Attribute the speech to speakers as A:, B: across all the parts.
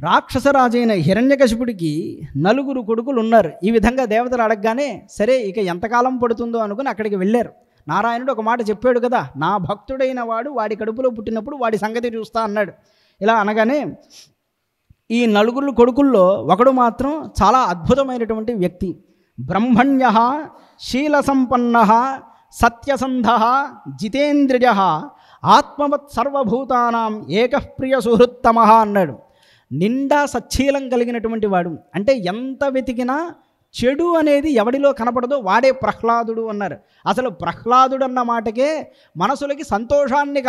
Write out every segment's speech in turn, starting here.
A: రాక్షసరాజైన హిరణ్యకశిపుడికి 4 కొడుకులు ఉన్నారు. ఈ విధంగా దేవతలు అడగగానే సరే ఇక ఎంతకాలం పడుతుందో అనుకుని అక్కడికి వెళ్ళారు. నారాయణుడు ఒక మాట చెప్పాడు కదా, నా భక్తుడైన వాడు వాడి కడుపులో పుట్టినప్పుడు వాడి సంగతి చూస్తా అన్నాడు. ఇలా అనగానే ఈ 4 కొడుకుల్లో ఒకడు మాత్రం చాలా అద్భుతమైనటువంటి వ్యక్తి. బ్రహ్మణ్య, శీలసంపన్న, సత్యసంధ, జితేంద్రియ, ఆత్మవత్ సర్వభూతానాం ఏకప్రియ సుహృత్తమ అన్నాడు. నిండా సచ్చీలం కలిగినటువంటి వాడు, అంటే ఎంత వెతికినా చెడు అనేది ఎవడిలో కనపడదో వాడే ప్రహ్లాదుడు అన్నారు. అసలు ప్రహ్లాదుడు అన్న మాటకే మనసులకి సంతోషాన్ని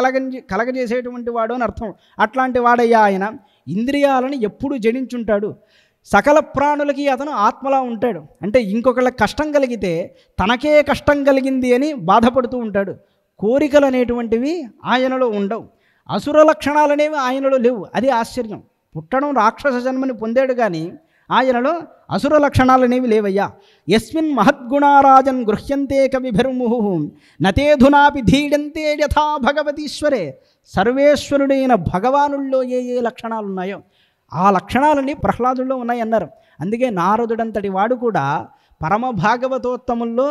A: కలగజేసేటువంటి వాడు అని అర్థం. అట్లాంటి వాడయ్యా ఆయన. ఇంద్రియాలను ఎప్పుడు జడించుంటాడు. సకల ప్రాణులకి అతను ఆత్మలా ఉంటాడు. అంటే ఇంకొకళ్ళకి కష్టం కలిగితే తనకే కష్టం కలిగింది అని బాధపడుతూ ఉంటాడు. కోరికలు అనేటువంటివి ఆయనలో ఉండవు. అసుర లక్షణాలు అనేవి ఆయనలో లేవు. అది ఆశ్చర్యం. పుట్టడం రాక్షస జన్మని పొందాడు కానీ ఆయనలో అసుర లక్షణాలు అనేవి లేవయ్యా. యస్మిన్ మహద్గుణారాజన్ గృహ్యంతే కవిభిర్ముహు నతేధునాపి ధీడంతే యథా భగవతీశ్వరే. సర్వేశ్వరుడైన భగవానుల్లో ఏ లక్షణాలు ఉన్నాయో ఆ లక్షణాలని ప్రహ్లాదుల్లో ఉన్నాయన్నారు. అందుకే నారదుడంతటి వాడు కూడా పరమ భాగవతోత్తముల్లో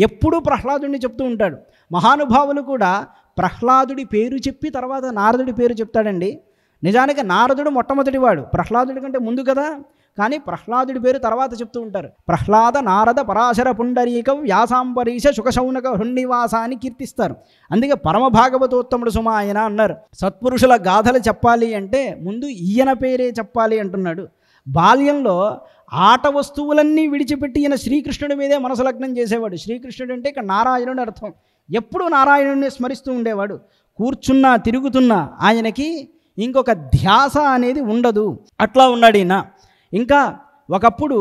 A: ఎప్పుడూ ప్రహ్లాదుడిని చెప్తూ ఉంటాడు. మహానుభావులు కూడా ప్రహ్లాదుడి పేరు చెప్పి తర్వాత నారదుడి పేరు చెప్తాడండి. నిజానికి నారదుడు మొట్టమొదటివాడు, ప్రహ్లాదుడి కంటే ముందు కదా. కానీ ప్రహ్లాదుడి పేరు తర్వాత చెప్తూ ఉంటారు. ప్రహ్లాద, నారద, పరాశర, పుండరీక, వ్యాసాంబరీష, శుకశౌనక, హృన్నివాస అని కీర్తిస్తారు. అందుకే పరమ భాగవతోత్తముడు సుమ ఆయన అన్నారు. సత్పురుషుల గాథలు చెప్పాలి అంటే ముందు ఈయన పేరే చెప్పాలి అంటున్నాడు. బాల్యంలో ఆట వస్తువులన్నీ విడిచిపెట్టి ఈయన శ్రీకృష్ణుడి మీదే మనసు లగ్నం చేసేవాడు. శ్రీకృష్ణుడు అంటే ఇక్కడ నారాయణుడు అర్థం. ఎప్పుడు నారాయణుడిని స్మరిస్తూ ఉండేవాడు. కూర్చున్నా తిరుగుతున్నా ఆయనకి ఇంకొక ధ్యాస అనేది ఉండదు. అట్లా ఉన్నాడు ఈయన. ఇంకా ఒకప్పుడు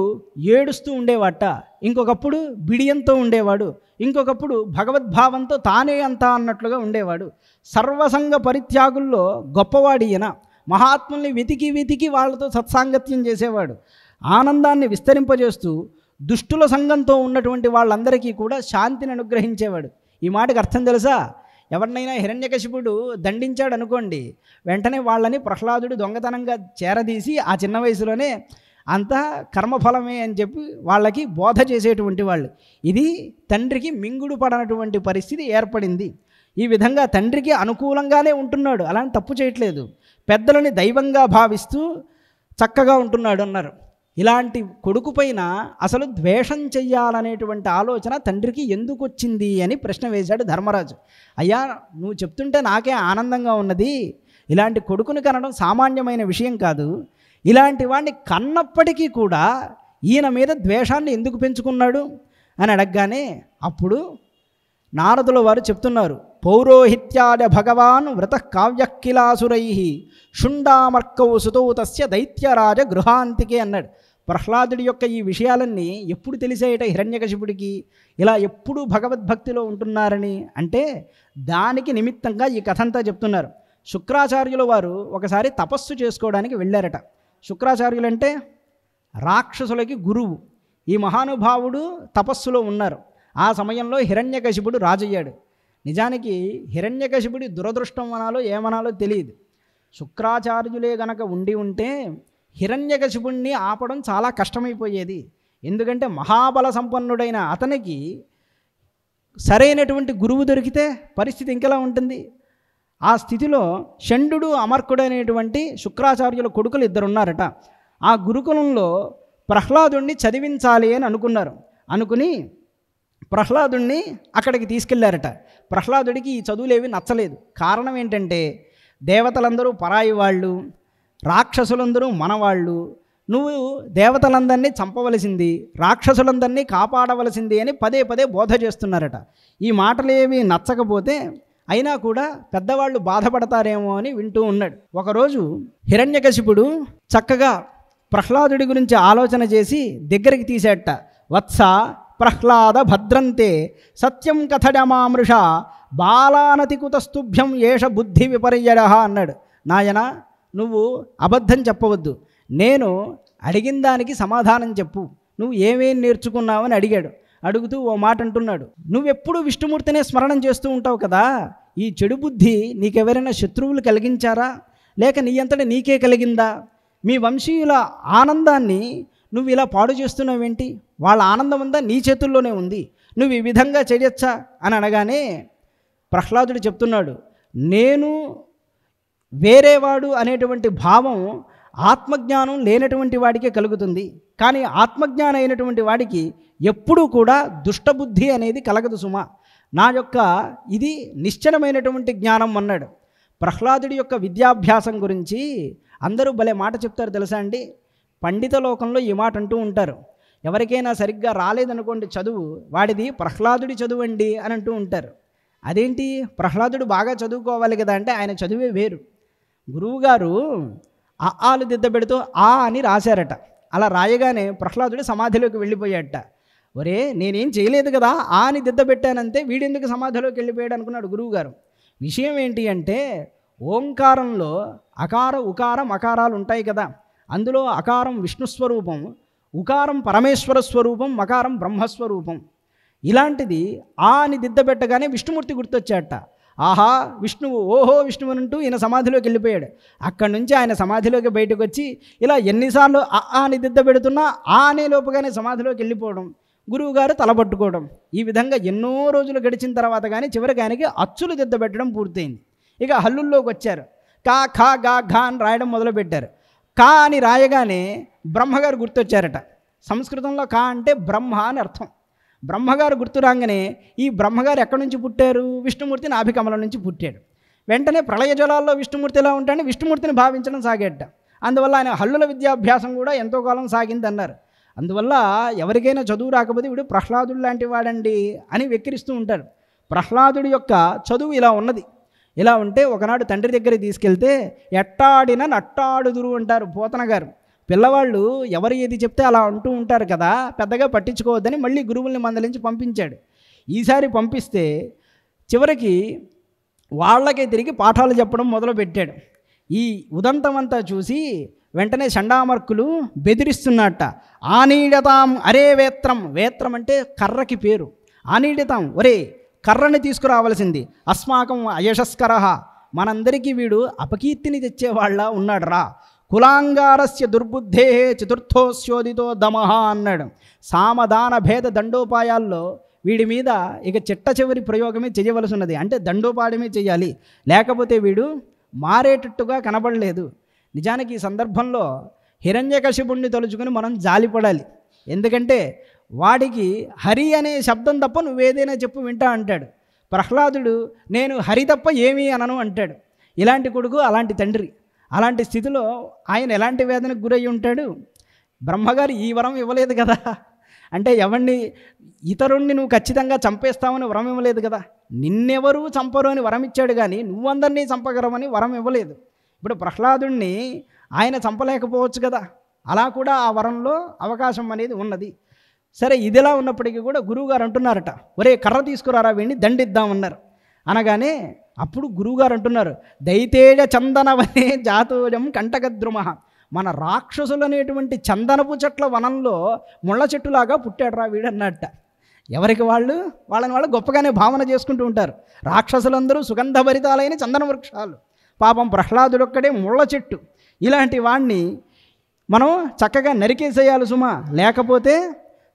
A: ఏడుస్తూ ఉండేవాట, ఇంకొకప్పుడు బిడియంతో ఉండేవాడు, ఇంకొకప్పుడు భగవద్భావంతో తానే అంతా అన్నట్లుగా ఉండేవాడు. సర్వసంగ పరిత్యాగుల్లో గొప్పవాడు ఈయన. మహాత్ముల్ని వెతికి వాళ్ళతో సత్సాంగత్యం చేసేవాడు. ఆనందాన్ని విస్తరింపజేస్తూ దుష్టుల సంఘంతో ఉన్నటువంటి వాళ్ళందరికీ కూడా శాంతిని అనుగ్రహించేవాడు. ఈ మాటకు అర్థం తెలుసా? ఎవరినైనా హిరణ్యకశిపుడు దండించాడు అనుకోండి, వెంటనే వాళ్ళని ప్రహ్లాదుడు దొంగతనంగా చేరదీసి ఆ చిన్న వయసులోనే అంతా కర్మఫలమే అని చెప్పి వాళ్ళకి బోధ చేసేటువంటి వాళ్ళు. ఇది తండ్రికి మింగుడు పడనటువంటి పరిస్థితి ఏర్పడింది. ఈ విధంగా తండ్రికి అనుకూలంగానే ఉంటున్నాడు, అలాంటి తప్పు చేయట్లేదు. పెద్దలని దైవంగా భావిస్తూ చక్కగా ఉంటున్నాడు అన్నారు. ఇలాంటి కొడుకు పైన అసలు ద్వేషం చెయ్యాలనేటువంటి ఆలోచన తండ్రికి ఎందుకు వచ్చింది అని ప్రశ్న వేశాడు ధర్మరాజు. అయ్యా, నువ్వు చెప్తుంటే నాకే ఆనందంగా ఉన్నది. ఇలాంటి కొడుకుని కనడం సామాన్యమైన విషయం కాదు. ఇలాంటి వాడిని కన్నప్పటికీ కూడా ఈయన మీద ద్వేషాన్ని ఎందుకు పెంచుకున్నాడు అని అడగగానే అప్పుడు నారదుల వారు చెప్తున్నారు. పౌరోహిత్యాద భగవాన్ వ్రత కావ్యకిలాసురై షుండామర్కౌ సుతౌ తస్య దైత్యరాజ గృహాంతికే అన్నాడు. ప్రహ్లాదుడి యొక్క ఈ విషయాలన్నీ ఎప్పుడు తెలిసాయట హిరణ్యకశిపుడికి? ఇలా ఎప్పుడు భగవద్భక్తిలో ఉంటున్నారని అంటే దానికి నిమిత్తంగా ఈ కథ అంతా చెప్తున్నారు. శుక్రాచార్యుల వారు ఒకసారి తపస్సు చేసుకోవడానికి వెళ్ళారట. శుక్రాచార్యులంటే రాక్షసులకి గురువు. ఈ మహానుభావుడు తపస్సులో ఉన్నారు. ఆ సమయంలో హిరణ్యకశిపుడు రాజయ్యాడు. నిజానికి హిరణ్యకశిపుడి దురదృష్టం అనాలో ఏమనాలో తెలియదు. శుక్రాచార్యులే గనక ఉంటే హిరణ్యకశిపుణ్ణి ఆపడం చాలా కష్టమైపోయేది. ఎందుకంటే మహాబల సంపన్నుడైన అతనికి సరైనటువంటి గురువు దొరికితే పరిస్థితి ఇంకెలా ఉంటుంది? ఆ స్థితిలో షండు, అమర్కుడు అనేటువంటి శుక్రాచార్యుల కొడుకులు 2 ఉన్నారట. ఆ గురుకులంలో ప్రహ్లాదుణ్ణి చదివించాలి అని అనుకున్నారు. అనుకుని ప్రహ్లాదుణ్ణి అక్కడికి తీసుకెళ్లారట. ప్రహ్లాదుడికి ఈ చదువులేవి నచ్చలేదు. కారణం ఏంటంటే దేవతలందరూ పరాయి వాళ్ళు, రాక్షసులందరూ మనవాళ్ళు, నువ్వు దేవతలందరినీ చంపవలసింది, రాక్షసులందరినీ కాపాడవలసింది అని పదే బోధ చేస్తున్నారట. ఈ మాటలేవి నచ్చకపోతే అయినా కూడా పెద్దవాళ్ళు బాధపడతారేమో అని వింటూ ఉన్నాడు. ఒకరోజు హిరణ్యకశిపుడు చక్కగా ప్రహ్లాదుడి గురించి ఆలోచన చేసి దగ్గరికి తీసేట. వత్స ప్రహ్లాద భద్రంతే సత్యం కథడమామృష బాలానతికుతస్తుభ్యం ఏష బుద్ధి విపర్యయ అన్నాడు. నాయన, నువ్వు అబద్ధం చెప్పవద్దు. నేను అడిగిన దానికి సమాధానం చెప్పు. నువ్వు ఏమేం నేర్చుకున్నావని అడిగాడు. అడుగుతూ ఓ మాట అంటున్నాడు. నువ్వెప్పుడు విష్ణుమూర్తినే స్మరణం చేస్తూ ఉంటావు కదా, ఈ చెడు బుద్ధి నీకెవరైనా శత్రువులు కలిగించారా, లేక నీ అంతటా నీకే కలిగిందా? మీ వంశీయుల ఆనందాన్ని నువ్వు ఇలా పాడు చేస్తున్నావేంటి? వాళ్ళ ఆనందం అంతా నీ చేతుల్లోనే ఉంది, నువ్వు ఈ విధంగా చేయొచ్చా అని అనగానే ప్రహ్లాదుడు చెప్తున్నాడు, నేను వేరేవాడు అనేటువంటి భావం ఆత్మజ్ఞానం లేనటువంటి వాడికే కలుగుతుంది, కానీ ఆత్మజ్ఞానం అయినటువంటి వాడికి ఎప్పుడూ కూడా దుష్టబుద్ధి అనేది కలగదు సుమా. నా యొక్క ఇది నిశ్చలమైనటువంటి జ్ఞానం అన్నాడు. ప్రహ్లాదుడి యొక్క విద్యాభ్యాసం గురించి అందరూ భలే మాట చెప్తారు తెలుసా అండి. పండిత లోకంలో ఈ మాట అంటూ ఉంటారు, ఎవరికైనా సరిగ్గా రాలేదనుకోండి చదువు, వాడిది ప్రహ్లాదుడి చదువు అండి అని అంటూ ఉంటారు. అదేంటి, ప్రహ్లాదుడు బాగా చదువుకోవాలి కదా అంటే ఆయన చదువే వేరు. గురువుగారు ఆలు దిద్దబెడుతూ ఆ అని రాశారట. అలా రాయగానే ప్రహ్లాదుడు సమాధిలోకి వెళ్ళిపోయాడట. ఒరే నేనేం చేయలేదు కదా, ఆ అని దిద్దబెట్టానంతే, వీడెందుకు సమాధిలోకి వెళ్ళిపోయాడు అనుకున్నాడు గురువుగారు. విషయం ఏంటి అంటే ఓంకారంలో అకార ఉకారం అకారాలు ఉంటాయి కదా, అందులో అకారం విష్ణుస్వరూపం, ఉకారం పరమేశ్వర స్వరూపం, మకారం బ్రహ్మస్వరూపం. ఇలాంటిది ఆ అని దిద్దబెట్టగానే విష్ణుమూర్తి గుర్తొచ్చాట. ఆహా విష్ణువు, ఓహో విష్ణువు అంటూ ఈయన సమాధిలోకి వెళ్ళిపోయాడు. అక్కడి నుంచి ఆయన సమాధిలోకి బయటకు వచ్చి ఇలా ఎన్నిసార్లు ఆ అని దిద్దబెడుతున్నా ఆ అనే లోపుగానే సమాధిలోకి వెళ్ళిపోవడం, గురువుగారు తలపట్టుకోవడం, ఈ విధంగా ఎన్నో రోజులు గడిచిన తర్వాత కానీ చివరికి ఆయనకి అచ్చులు దిద్దబెట్టడం పూర్తయింది. ఇక హల్లుల్లోకి వచ్చారు. కా ఖా గా ఘా అని రాయడం మొదలుపెట్టారు. కా అని రాయగానే బ్రహ్మగారు గుర్తొచ్చారట. సంస్కృతంలో కా అంటే బ్రహ్మ అని అర్థం. బ్రహ్మగారు గుర్తు రాగానే ఈ బ్రహ్మగారు ఎక్కడి నుంచి పుట్టారు? విష్ణుమూర్తి నాభికమలం నుంచి పుట్టాడు. వెంటనే ప్రళయ జలాల్లో విష్ణుమూర్తి ఎలా ఉంటాడని విష్ణుమూర్తిని భావించడం సాగేట. అందువల్ల ఆయన హల్లుల విద్యాభ్యాసం కూడా ఎంతో కాలం సాగింది అన్నారు. అందువల్ల ఎవరికైనా చదువు రాకపోతే వీడు ప్రహ్లాదుడు లాంటి వాడండి అని వెక్కిరిస్తూ ఉంటారు. ప్రహ్లాదుడి యొక్క చదువు ఇలా ఉన్నది. ఇలా ఉంటే ఒకనాడు తండ్రి దగ్గరికి తీసుకెళ్తే ఎట్టాడిన నట్టాడుదురు అంటారు పోతన గారు. పిల్లవాళ్ళు ఎవరు ఏది చెప్తే అలా అంటూ ఉంటారు కదా, పెద్దగా పట్టించుకోవద్దని మళ్ళీ గురువుల్ని మందలించి పంపించాడు. ఈసారి పంపిస్తే చివరికి వాళ్ళకే తిరిగి పాఠాలు చెప్పడం మొదలుపెట్టాడు. ఈ ఉదంతమంతా చూసి వెంటనే చండామర్కులు బెదిరిస్తున్నట్ట. ఆనీడతాం అరే వేత్రం, వేత్రం అంటే కర్రకి పేరు. ఆనీడతాం, ఒరే కర్రని తీసుకురావలసింది, అస్మాకం అయశస్కర, మనందరికీ వీడు అపకీర్తిని తెచ్చేవాళ్ళ ఉన్నాడు రా, కులాంగారస్య దుర్బుద్ధే చతుర్థోస్యోదితో దమహ అన్నాడు. సామదాన భేద దండోపాయాల్లో వీడి మీద ఇక చిట్ట చివరి ప్రయోగమే చేయవలసి ఉన్నది. అంటే దండోపాయమే చేయాలి, లేకపోతే వీడు మారేటట్టుగా కనబడలేదు. నిజానికి ఈ సందర్భంలో హిరణ్యకశిపుణ్ణి తలుచుకుని మనం జాలిపడాలి. ఎందుకంటే వాడికి హరి అనే శబ్దం తప్ప నువ్వేదైనా చెప్పు వింటా అంటాడు. ప్రహ్లాదుడు నేను హరి తప్ప ఏమీ అనను అంటాడు. ఇలాంటి కొడుకు అలాంటి తండ్రి. అలాంటి స్థితిలో ఆయన ఎలాంటి వేదనకు గురయ్యి ఉంటాడు. బ్రహ్మగారు ఈ వరం ఇవ్వలేదు కదా, అంటే ఎవరిని ఇతరుణ్ణి నువ్వు ఖచ్చితంగా చంపేస్తావని వరం ఇవ్వలేదు కదా, నిన్నెవరూ చంపరు అని వరం ఇచ్చాడు, కానీ నువ్వందరినీ చంపగలవని వరం ఇవ్వలేదు. ఇప్పుడు ప్రహ్లాదుణ్ణి ఆయన చంపలేకపోవచ్చు కదా, అలా కూడా ఆ వరంలో అవకాశం అనేది ఉన్నది. సరే ఇదిలా ఉన్నప్పటికీ కూడా గురువుగారు అంటున్నారట, ఒరే కర్ర తీసుకురారా వీడిని దండిద్దామన్నారు. అనగానే అప్పుడు గురువుగారు అంటున్నారు, దైతేజ చందనవనే జాతోజం కంటకద్రుమ, మన రాక్షసులు అనేటువంటి చందనపు చెట్ల వనంలో ముళ్ళ చెట్టులాగా పుట్టాడురా వీడన్నట్ట. ఎవరికి వాళ్ళని వాళ్ళు గొప్పగానే భావన చేసుకుంటూ ఉంటారు. రాక్షసులందరూ సుగంధభరితాలైన చందన వృక్షాలు, పాపం ప్రహ్లాదుడొక్కడే ముళ్ళ చెట్టు. ఇలాంటి వాణ్ణి మనం చక్కగా నరికేసేయాలి సుమా, లేకపోతే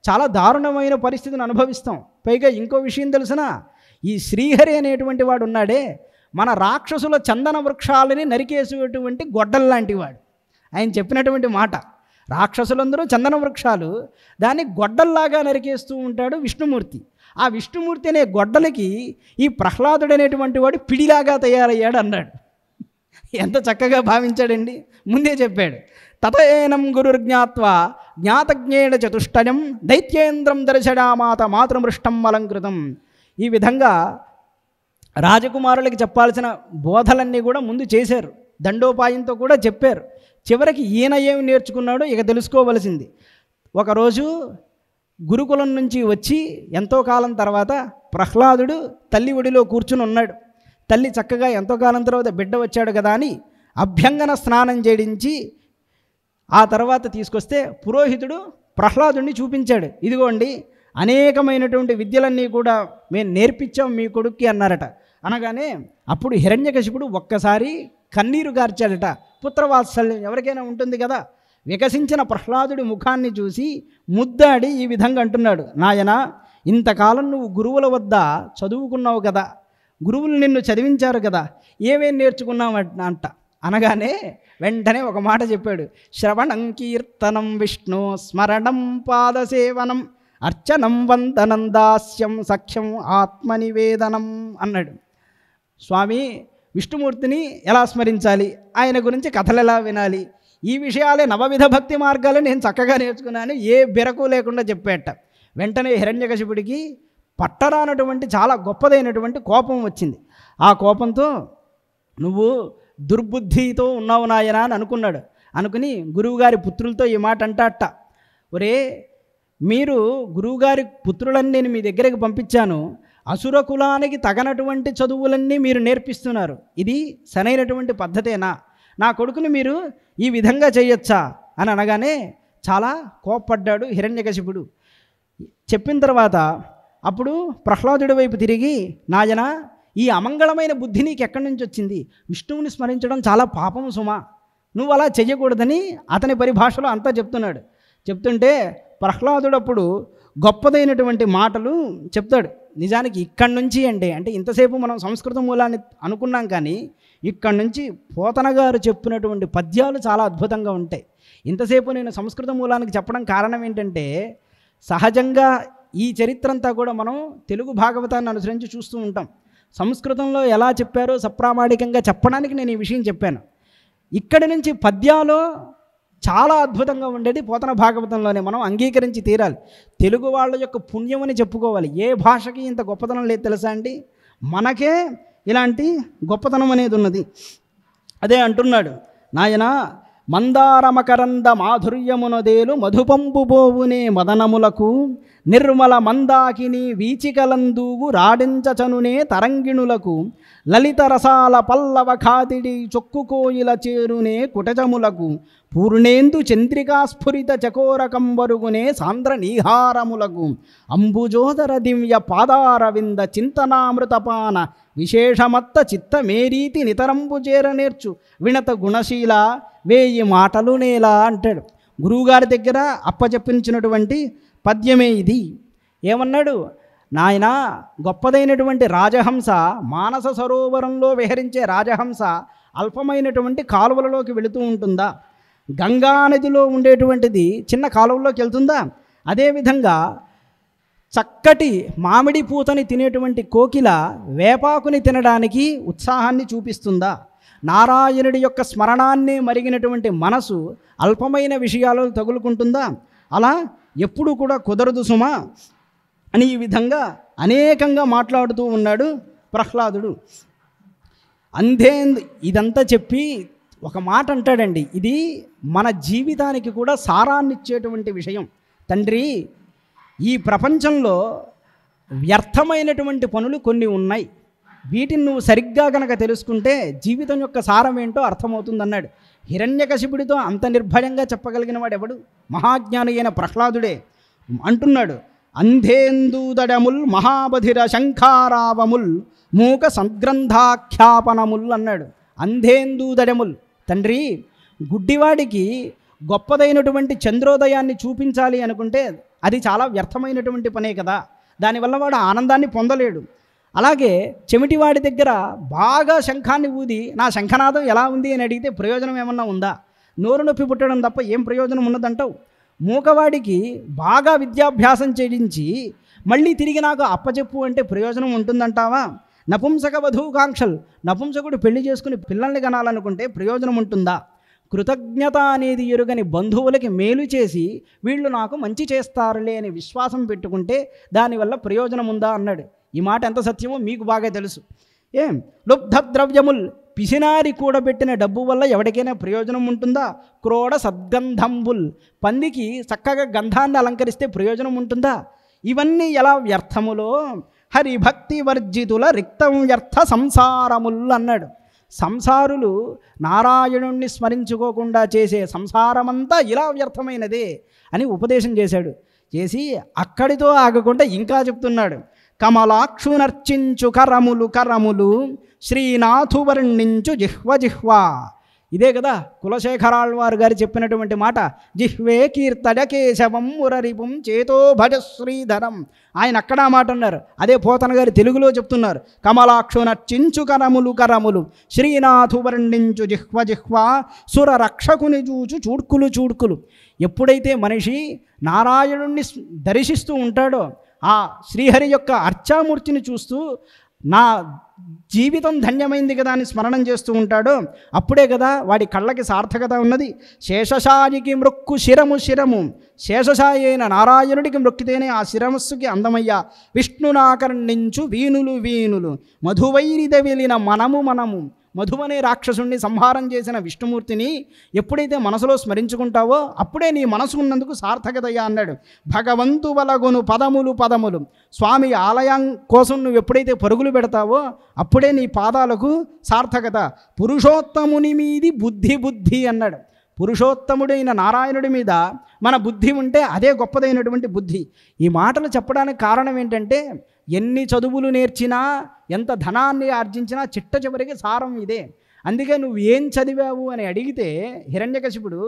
A: చాలా దారుణమైన పరిస్థితిని అనుభవిస్తాం. పైగా ఇంకో విషయం తెలిసిన, ఈ శ్రీహరి అనేటువంటి వాడు ఉన్నాడే, మన రాక్షసుల చందన వృక్షాలని నరికేసేటువంటి గొడ్డల్లాంటి వాడు. ఆయన చెప్పినటువంటి మాట, రాక్షసులందరూ చందన వృక్షాలు, దాన్ని గొడ్డల్లాగా నరికేస్తూ ఉంటాడు విష్ణుమూర్తి. ఆ విష్ణుమూర్తి అనే గొడ్డలకి ఈ ప్రహ్లాదుడు అనేటువంటి వాడు పిడిలాగా తయారయ్యాడు అన్నాడు. ఎంత చక్కగా భావించాడండి, ముందే చెప్పాడు. తతేనం గురుర్జ్ఞాత్వా జ్ఞాతజ్ఞేన చతుష్టయం దైత్యేంద్రం దర్శడామాత మాతృమృష్టం అలంకృతం. ఈ విధంగా రాజకుమారులకి చెప్పాల్సిన బోధలన్నీ కూడా ముందు చేశారు, దండోపాయంతో కూడా చెప్పారు. చివరికి ఈయన ఏమి నేర్చుకున్నాడో ఇక తెలుసుకోవలసింది. ఒకరోజు గురుకులం నుంచి వచ్చి ఎంతో కాలం తర్వాత ప్రహ్లాదుడు తల్లి ఒడిలో కూర్చుని ఉన్నాడు. తల్లి చక్కగా ఎంతో కాలం తర్వాత బిడ్డ వచ్చాడు కదా అని అభ్యంగన స్నానం చేయించి ఆ తర్వాత తీసుకొస్తే పురోహితుడు ప్రహ్లాదుడిని చూపించాడు. ఇదిగోండి అనేకమైనటువంటి విద్యలన్నీ కూడా మేము నేర్పించాం మీ కొడుక్కి అన్నారట. అనగానే అప్పుడు హిరణ్యకశిపుడు ఒక్కసారి కన్నీరు గార్చాడట పుత్రవాత్సల్యం ఎవరికైనా ఉంటుంది కదా. వికసించిన ప్రహ్లాదుడి ముఖాన్ని చూసి ముద్దాడి ఈ విధంగా అంటున్నాడు, నాయనా, ఇంతకాలం నువ్వు గురువుల వద్ద చదువుకున్నావు కదా, గురువులు నిన్ను చదివించారు కదా, ఏమేం నేర్చుకున్నావు అంట. అనగానే వెంటనే ఒక మాట చెప్పాడు, శ్రవణం కీర్తనం విష్ణు స్మరణం పాదసేవనం అర్చనం వందనం దాస్యం సఖ్యం ఆత్మనివేదనం అన్నాడు. స్వామి, విష్ణుమూర్తిని ఎలా స్మరించాలి, ఆయన గురించి కథలు ఎలా వినాలి, ఈ విషయాలే నవవిధ భక్తి మార్గాలు నేను చక్కగా నేర్చుకున్నాను, ఏ బెరకు లేకుండా చెప్పేట. వెంటనే హిరణ్యకశిపుడికి పట్టరానటువంటి చాలా గొప్పదైనటువంటి కోపం వచ్చింది. ఆ కోపంతో నువ్వు దుర్బుద్ధితో ఉన్నావు నాయనా అని అనుకున్నాడు. అనుకుని గురువుగారి పుత్రులతో ఈ మాట అంటాట, ఒరే, మీరు గురువుగారి పుత్రులని నేను మీ దగ్గరికి పంపించాను, అసుర కులానికి తగనటువంటి చదువులన్నీ మీరు నేర్పిస్తున్నారు, ఇది సరైనటువంటి పద్ధతేనా, నా కొడుకుని మీరు ఈ విధంగా చేయొచ్చా అని అనగానే చాలా కోప్పడ్డాడు హిరణ్యకశిపుడు. చెప్పిన తర్వాత అప్పుడు ప్రహ్లాదుడి వైపు తిరిగి, నాయనా, ఈ అమంగళమైన బుద్ధి నీకు ఎక్కడి నుంచి వచ్చింది, విష్ణువుని స్మరించడం చాలా పాపము సుమా, నువ్వు అలా చెయ్యకూడదని అతని పరిభాషలో అంతా చెప్తున్నాడు. చెప్తుంటే ప్రహ్లాదుడు అప్పుడు గొప్పదైనటువంటి మాటలు చెప్తాడు. నిజానికి ఇక్కడి నుంచి అంటే ఇంతసేపు మనం సంస్కృత మూలాన్ని అనుకున్నాం, కానీ ఇక్కడి నుంచి పోతన గారు చెప్పినటువంటి పద్యాలు చాలా అద్భుతంగా ఉంటాయి. ఇంతసేపు నేను సంస్కృత మూలానికి చెప్పడం కారణం ఏంటంటే, సహజంగా ఈ చరిత్ర అంతా కూడా మనం తెలుగు భాగవతాన్ని అనుసరించి చూస్తూ ఉంటాం. సంస్కృతంలో ఎలా చెప్పారో సప్రామాణికంగా చెప్పడానికి నేను ఈ విషయం చెప్పాను. ఇక్కడి నుంచి పద్యాలు చాలా అద్భుతంగా ఉండేది పోతన భాగవతంలోనే, మనం అంగీకరించి తీరాలి. తెలుగు వాళ్ళ యొక్క పుణ్యమని చెప్పుకోవాలి. ఏ భాషకి ఇంత గొప్పతనం లేదు తెలుసా అండి, మనకే ఇలాంటి గొప్పతనం అనేది ఉన్నది. అదే అంటున్నాడు, నాయనా, మందారమకరంద మాధుర్యమునదేలు మధుపంపు బోవునే మదనములకు నిర్మల మందాకిని వీచికలందూగు రాడించచనునే తరంగిణులకు లలిత రసాల పల్లవ ఖాతిడి చొక్కుకోయిల చేరునే కుటజములకు పూర్ణేందు చంద్రికాస్ఫురిత చకోరకంబరుగునే సాంద్ర నీహారములకు అంబుజోదర దివ్య పాదారవింద చింతనామృతపాన విశేషమత్త చిత్తమేరీతి నితరంబు చేరనేర్చు వినత గుణశీల వేయి మాటలు నేలా అంటాడు. గురువుగారి దగ్గర అప్పచెప్పించినటువంటి పద్యమే ఇది. ఏమన్నాడు, నాయనా, గొప్పదైనటువంటి రాజహంస, మానస సరోవరంలో విహరించే రాజహంస అల్పమైనటువంటి కాలువలలోకి వెళుతూ ఉంటుందా, గంగా నదిలో ఉండేటువంటిది చిన్న కాలువలోకి వెళ్తుందా, అదేవిధంగా చక్కటి మామిడి పూతని తినేటువంటి కోకిల వేపాకుని తినడానికి ఉత్సాహాన్ని చూపిస్తుందా, నారాయణుడి యొక్క స్మరణాన్ని మరిగినటువంటి మనసు అల్పమైన విషయాలను తగులుకుంటుందా, అలా ఎప్పుడు కూడా కుదరదు సుమా అని ఈ విధంగా అనేకంగా మాట్లాడుతూ ఉన్నాడు ప్రహ్లాదుడు. ఇదంతా చెప్పి ఒక మాట అంటాడండి, ఇది మన జీవితానికి కూడా సారాన్నిచ్చేటువంటి విషయం. తండ్రి, ఈ ప్రపంచంలో వ్యర్థమైనటువంటి పనులు కొన్ని ఉన్నాయి, వీటిని నువ్వు సరిగ్గా కనుక తెలుసుకుంటే జీవితం యొక్క సారం ఏంటో అర్థమవుతుందన్నాడు. హిరణ్యకశిపుడితో అంత నిర్భయంగా చెప్పగలిగిన వాడు ఎవడు? మహాజ్ఞాని అయిన ప్రహ్లాదుడే. అంటున్నాడు, అంధేందూదడముల్ మహాబధిర శంఖారావముల్ మూక సద్గ్రంథాఖ్యాపనముల్ అన్నాడు. అంధేందూదడముల్, తండ్రి, గుడ్డివాడికి గొప్పదైనటువంటి చంద్రోదయాన్ని చూపించాలి అనుకుంటే అది చాలా వ్యర్థమైనటువంటి పనే కదా, దానివల్ల వాడు ఆనందాన్ని పొందలేడు. అలాగే చెమిటివాడి దగ్గర బాగా శంఖాన్ని ఊది నా శంఖనాదం ఎలా ఉంది అని అడిగితే ప్రయోజనం ఏమన్నా ఉందా? నోరు నొప్పి పుట్టడం తప్ప ఏం ప్రయోజనం ఉన్నదంటావు? మూకవాడికి బాగా విద్యాభ్యాసం చేయించి మళ్ళీ తిరిగి నాకు అప్పచెప్పు అంటే ప్రయోజనం ఉంటుందంటావా? నపుంసక వధూకాంక్షలు, నపుంసకుడు పెళ్లి చేసుకుని పిల్లల్ని కనాలనుకుంటే ప్రయోజనం ఉంటుందా? కృతజ్ఞత అనేది ఎరుగని బంధువులకి మేలు చేసి వీళ్ళు నాకు మంచి చేస్తారులే అని విశ్వాసం పెట్టుకుంటే దానివల్ల ప్రయోజనం ఉందా అన్నాడు. ఈ మాట ఎంత సత్యమో మీకు బాగా తెలుసు. లుబ్ధద్రవ్యముల్, పిసినారి కూడబెట్టిన డబ్బు వల్ల ఎవరికైనా ప్రయోజనం ఉంటుందా? క్రోడ సద్గంధంబుల్, పందికి చక్కగా గంధాన్ని అలంకరిస్తే ప్రయోజనం ఉంటుందా? ఇవన్నీ ఎలా వ్యర్థములో హరిభక్తి వర్జితుల రిక్తం వ్యర్థ సంసారముల్ అన్నాడు. సంసారులు నారాయణుణ్ణి స్మరించుకోకుండా చేసే సంసారమంతా ఇలా వ్యర్థమైనదే అని ఉపదేశం చేశాడు. చేసి అక్కడితో ఆగకుండా ఇంకా చెప్తున్నాడు, కమలాక్షునర్చించు కరములు కరములు శ్రీనాథు వర్ణించు జిహ్వ జిహ్వ. ఇదే కదా కులశేఖరాళ్వారు గారు చెప్పినటువంటి మాట. జిహ్వే కీర్తన కేశవం మురరిపుం చేతో భజ శ్రీధరం. ఆయన అక్కడ మాట అన్నారు. అదే పోతన గారు తెలుగులో చెప్తున్నారు. కమలాక్షు నర్చించు కరములు కరములు శ్రీనాథు వర్ణించు జిహ్వ జిహ్వ సుర రక్షకుని చూచు చూడ్కులు చూడ్కులు. ఎప్పుడైతే మనిషి నారాయణుణ్ణి దర్శిస్తూ ఉంటాడో, ఆ శ్రీహరి యొక్క అర్చామూర్తిని చూస్తూ నా జీవితం ధన్యమైంది కదా అని స్మరణం చేస్తూ ఉంటాడో, అప్పుడే కదా వాడి కళ్ళకి సార్థకత ఉన్నది. శేషశాయికి మృక్కు శిరము శిరము, శేషశాయి అయిన నారాయణుడికి మృక్కితేనే ఆ శిరమస్సుకి అందమయ్యా. విష్ణునాకర్ణించు వీనులు వీనులు మధువైరిద వెలిన మనము మనము. మధువనే రాక్షసుణ్ణి సంహారం చేసిన విష్ణుమూర్తిని ఎప్పుడైతే మనసులో స్మరించుకుంటావో అప్పుడే నీ మనసు ఉన్నందుకు సార్థకతయ్యా అన్నాడు. భగవంతు వలగును పదములు పదములు. స్వామి ఆలయం కోసం నువ్వు ఎప్పుడైతే పరుగులు పెడతావో అప్పుడే నీ పాదాలకు సార్థకత. పురుషోత్తముని మీది బుద్ధి బుద్ధి అన్నాడు. పురుషోత్తముడైన నారాయణుడి మీద మన బుద్ధి ఉంటే అదే గొప్పదైనటువంటి బుద్ధి. ఈ మాటలు చెప్పడానికి కారణం ఏంటంటే, ఎన్ని చదువులు నేర్చినా, ఎంత ధనాన్ని ఆర్జించినా చిట్ట చివరికి సారం ఇదే. అందుకే నువ్వు ఏం చదివావు అని అడిగితే హిరణ్యకశిపుడు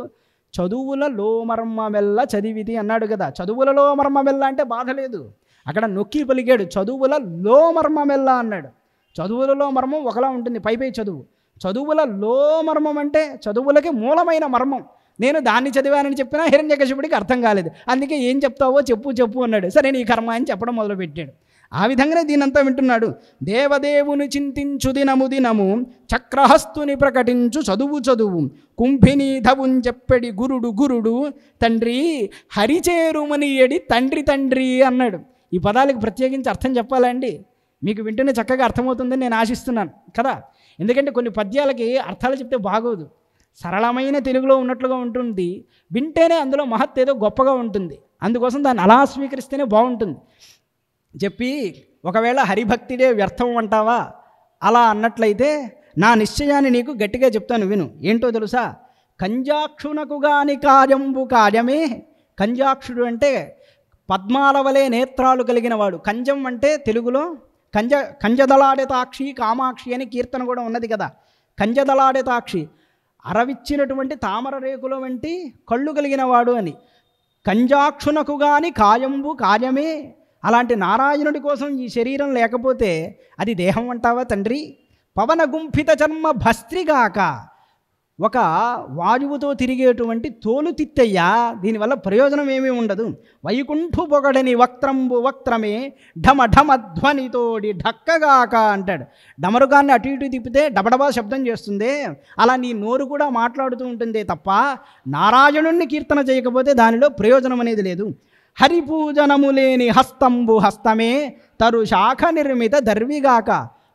A: చదువులలో మర్మమెల్ల చదివితి అన్నాడు కదా. చదువులలో మర్మమెల్ల అంటే బాధ లేదు, అక్కడ నొక్కి పలికాడు. చదువులలో మర్మమెల్ల అన్నాడు. చదువులలో మర్మం ఒకలా ఉంటుంది, పై చదువు. చదువులలో మర్మం అంటే చదువులకి మూలమైన మర్మం. నేను దాన్ని చదివానని చెప్పినా హిరణ్యకశిపుడికి అర్థం కాలేదు. అందుకే ఏం చెప్తావో చెప్పు చెప్పు అన్నాడు. సరే నీ కర్మ అని చెప్పడం మొదలుపెట్టాడు. ఆ విధంగానే దీనంతా వింటున్నాడు. దేవదేవుని చింతించు దినము దినము చక్రహస్తుని ప్రకటించు చదువు చదువు కుంభిని ధవున్ చెప్పెడి గురుడు గురుడు తండ్రి హరిచేరుమని ఎడి తండ్రి తండ్రి అన్నాడు. ఈ పదాలకు ప్రత్యేకించి అర్థం చెప్పాలండి, మీకు వింటూనే చక్కగా అర్థమవుతుందని నేను ఆశిస్తున్నాను కదా. ఎందుకంటే కొన్ని పద్యాలకి అర్థాలు చెప్తే బాగోదు, సరళమైన తెలుగులో ఉన్నట్లుగా ఉంటుంది, వింటేనే అందులో మహత్ ఏదో గొప్పగా ఉంటుంది. అందుకోసం దాన్ని అలా స్వీకరిస్తేనే బాగుంటుంది. చెప్పి ఒకవేళ హరిభక్తిడే వ్యర్థం అంటావా అలా అన్నట్లయితే నా నిశ్చయాన్ని నీకు గట్టిగా చెప్తాను విను. ఏంటో తెలుసా? కంజాక్షునకు గాని కార్యంబు కార్యమే. కంజాక్షుడు అంటే పద్మాల వలె నేత్రాలు కలిగిన వాడు. కంజం అంటే తెలుగులో కంజదలాడేతాక్షి కామాక్షి అని కీర్తన కూడా ఉన్నది కదా. కంజదలాడేతాక్షి అరవిచ్చినటువంటి తామర రేకుల వంటి కళ్ళు కలిగిన వాడు అని. కంజాక్షునకు గాని కాయంబు కార్యమే. అలాంటి నారాయణుడి కోసం ఈ శరీరం లేకపోతే అది దేహం అంటావా తండ్రి? పవన గుంఫిత చర్మ భస్త్రిగాక, ఒక వాయువుతో తిరిగేటువంటి తోలు తిత్తయ్యా, దీనివల్ల ప్రయోజనం ఏమీ ఉండదు. వైకుంఠు పొగడని వక్త్రంబు వక్త్రమే ఢమ ఢమ ధ్వనితోడి ఢక్కగాక అంటాడు. డమరుగాన్ని అటు ఇటు తిప్పితే డబడబా శబ్దం చేస్తుంది, అలా నీ నోరు కూడా మాట్లాడుతూ ఉంటుందే తప్ప నారాయణుణ్ణి కీర్తన చేయకపోతే దానిలో ప్రయోజనం అనేది లేదు. హరిపూజనము లేని హస్తంబు హస్తమే తరు శాఖ నిర్మిత దర్విగాక.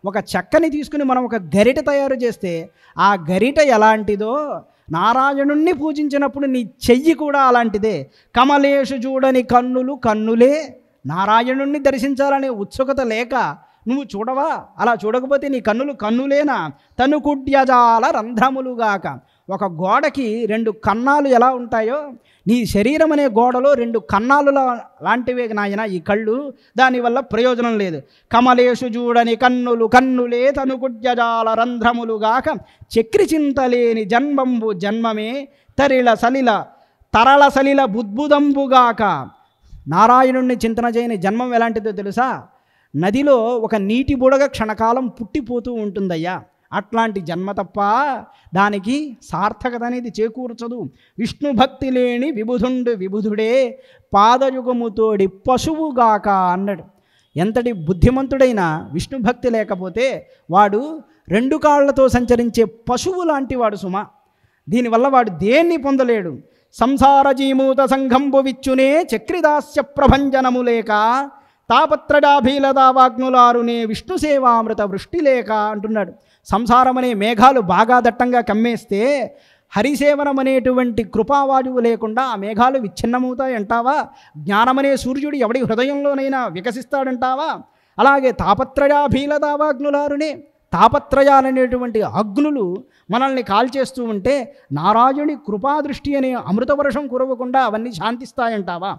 A: ఒక చెక్కని తీసుకుని మనం ఒక గరిట తయారు చేస్తే ఆ గరిట ఎలాంటిదో నారాయణుణ్ణి పూజించినప్పుడు నీ చెయ్యి కూడా అలాంటిదే. కమలేషు చూడని కన్నులు కన్నులే. నారాయణుణ్ణి దర్శించాలనే ఉత్సుకత లేక నువ్వు చూడవా? అలా చూడకపోతే నీ కన్నులు కన్నులేనా? తనుకుడ్యజాల రంధ్రములుగాక. ఒక గోడకి 2 కన్నాలు ఎలా ఉంటాయో నీ శరీరం అనే గోడలో 2 కన్నాలు లాంటివే నాయన ఈ కళ్ళు, దానివల్ల ప్రయోజనం లేదు. కమలేషు చూడని కన్నులు కన్నులే తనుకుడ్యజాల రంధ్రములుగాక చక్రి చింతలేని జన్మంబు జన్మమే తరళ సలిల బుద్బుదంబుగాక. నారాయణుణ్ణి చింతన చేయని జన్మం ఎలాంటిదో తెలుసా? నదిలో ఒక నీటి బుడగ క్షణకాలం పుట్టిపోతూ ఉంటుందయ్యా. అట్లాంటి జన్మ తప్ప దానికి సార్థకత అనేది చేకూర్చదు. విష్ణు భక్తి లేని విబుధుండు విబుధుడే పాదయుగముతోడి పశువుగాక అన్నాడు. ఎంతటి బుద్ధిమంతుడైనా విష్ణు భక్తి లేకపోతే వాడు 2 కాళ్లతో సంచరించే పశువు లాంటి వాడు సుమా. దీనివల్ల వాడు దేన్ని పొందలేడు. సంసార జీమూత సంఘంబు విచ్చునే చక్రిదాస్య ప్రభంజనము లేక తాపత్రడాభీలదావాగ్నులారునే విష్ణు సేవామృత వృష్టి లేక అంటున్నాడు. సంసారం అనే మేఘాలు బాగా దట్టంగా కమ్మేస్తే హరిసేవనం అనేటువంటి కృపావాయువు లేకుండా ఆ మేఘాలు విచ్ఛిన్నమవుతాయంటావా? జ్ఞానమనే సూర్యుడు ఎవడి హృదయంలోనైనా వికసిస్తాడంటావా? అలాగే తాపత్రయాభీలదావాగ్నులారునే, తాపత్రయాలనేటువంటి అగ్నులు మనల్ని కాల్చేస్తూ ఉంటే నారాయణి కృపాదృష్టి అనే అమృత వర్షం కురవకుండా అవన్నీ శాంతిస్తాయంటావా?